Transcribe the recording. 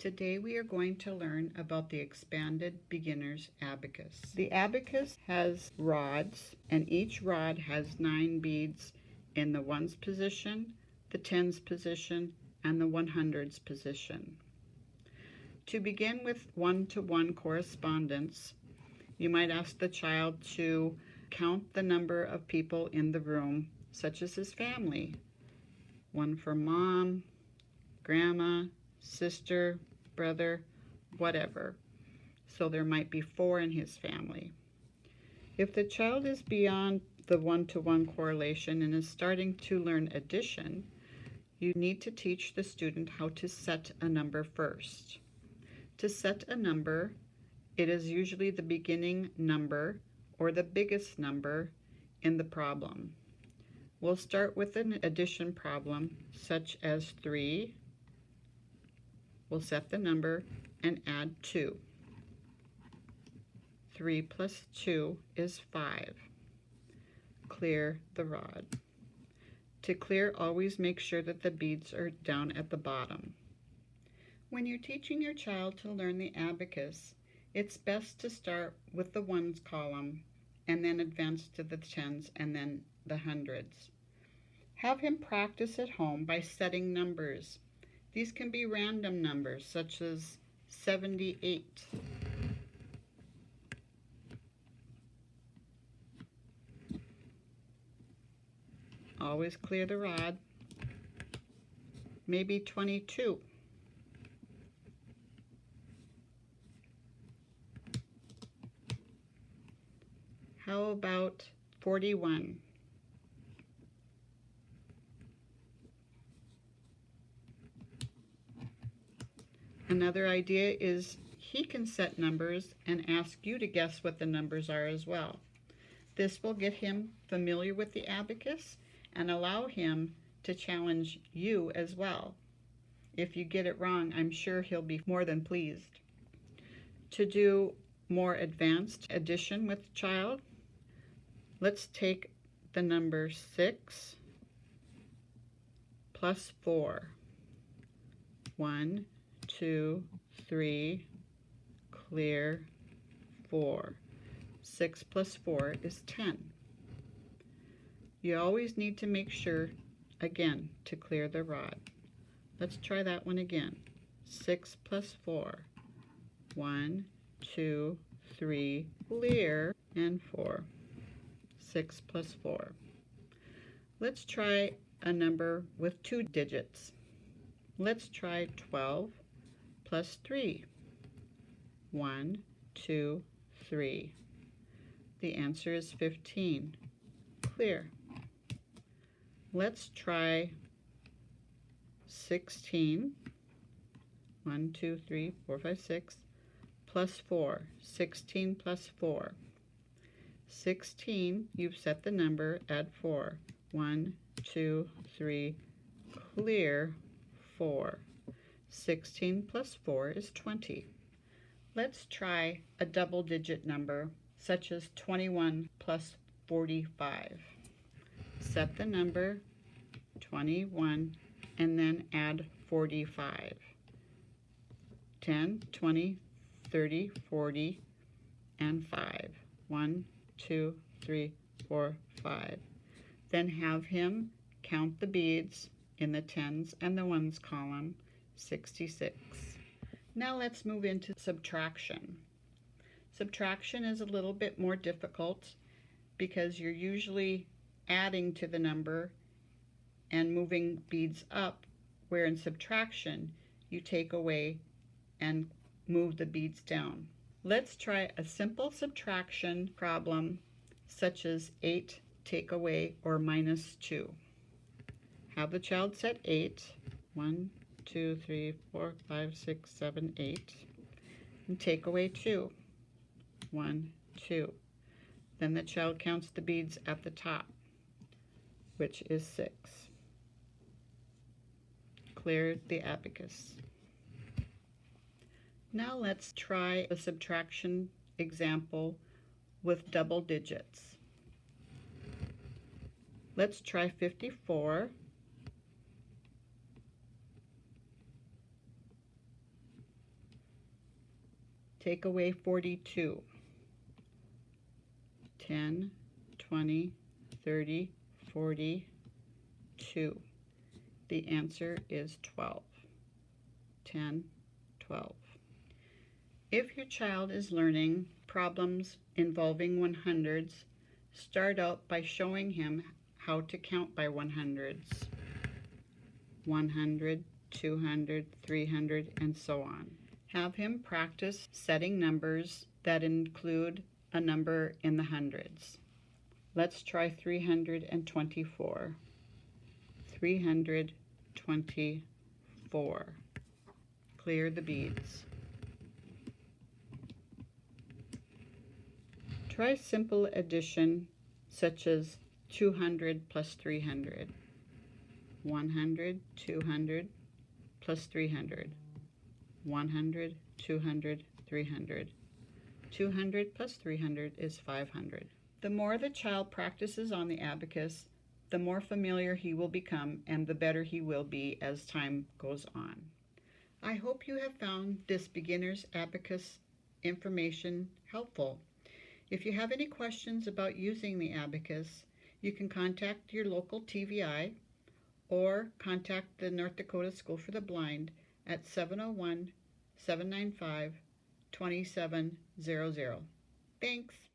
Today we are going to learn about the expanded beginner's abacus. The abacus has rods, and each rod has 9 beads in the ones position, the tens position, and the 100s position. To begin with one-to-one correspondence, you might ask the child to count the number of people in the room, such as his family. One for mom, grandma, sister, brother, whatever. So there might be 4 in his family. If the child is beyond the one-to-one correlation and is starting to learn addition, you need to teach the student how to set a number first. To set a number, it is usually the beginning number or the biggest number in the problem. We'll start with an addition problem such as 3. We'll set the number and add 2. 3 plus 2 is 5. Clear the rod. To clear, always make sure that the beads are down at the bottom. When you're teaching your child to learn the abacus, it's best to start with the ones column and then advance to the tens and then the hundreds. Have him practice at home by setting numbers. These can be random numbers, such as 78. Always clear the rod. Maybe 22. How about 41? Another idea is he can set numbers and ask you to guess what the numbers are as well. This will get him familiar with the abacus and allow him to challenge you as well. If you get it wrong, I'm sure he'll be more than pleased. To do more advanced addition with the child, let's take the number 6 plus 4. 1, 2, 3, clear, 4. 6 plus 4 is 10. You always need to make sure, again, to clear the rod. Let's try that one again. 6 plus 4. 1, 2, 3, clear, and 4. 6 plus 4. Let's try a number with 2 digits. Let's try 12 plus 3. 1, 2, 3. The answer is 15. Clear. Let's try 16. 1, 2, 3, 4, 5, 6. Plus 4. 16 plus 4. 16, you've set the number, add 4. 1, 2, 3, clear, 4. 16 plus 4 is 20. Let's try a double-digit number, such as 21 plus 45. Set the number, 21, and then add 45. 10, 20, 30, 40, and 5. 1, 2, 3, 4, 5. Then have him count the beads in the tens and the ones column, 66. Now let's move into subtraction. Subtraction is a little bit more difficult because you're usually adding to the number and moving beads up, where in subtraction you take away and move the beads down. Let's try a simple subtraction problem such as 8 take away or minus 2. Have the child set 8. 1, 2, 3, 4, 5, 6, 7, 8. And take away 2. 1, 2. Then the child counts the beads at the top, which is 6. Clear the abacus. Now let's try a subtraction example with double digits. Let's try 54 Take away 42. 10, 20, 30, 40, 2. The answer is 12. 10, 12. If your child is learning problems involving 100s, start out by showing him how to count by 100s. 100, 200, 300, and so on. Have him practice setting numbers that include a number in the hundreds. Let's try 324. 324. Clear the beads. Try simple addition such as 200 plus 300. 100, 200 plus 300. 100, 200, 300. 200 plus 300 is 500. The more the child practices on the abacus, the more familiar he will become and the better he will be as time goes on. I hope you have found this beginner's abacus information helpful. If you have any questions about using the abacus, you can contact your local TVI or contact the North Dakota School for the Blind at 701-795-2700. Thanks.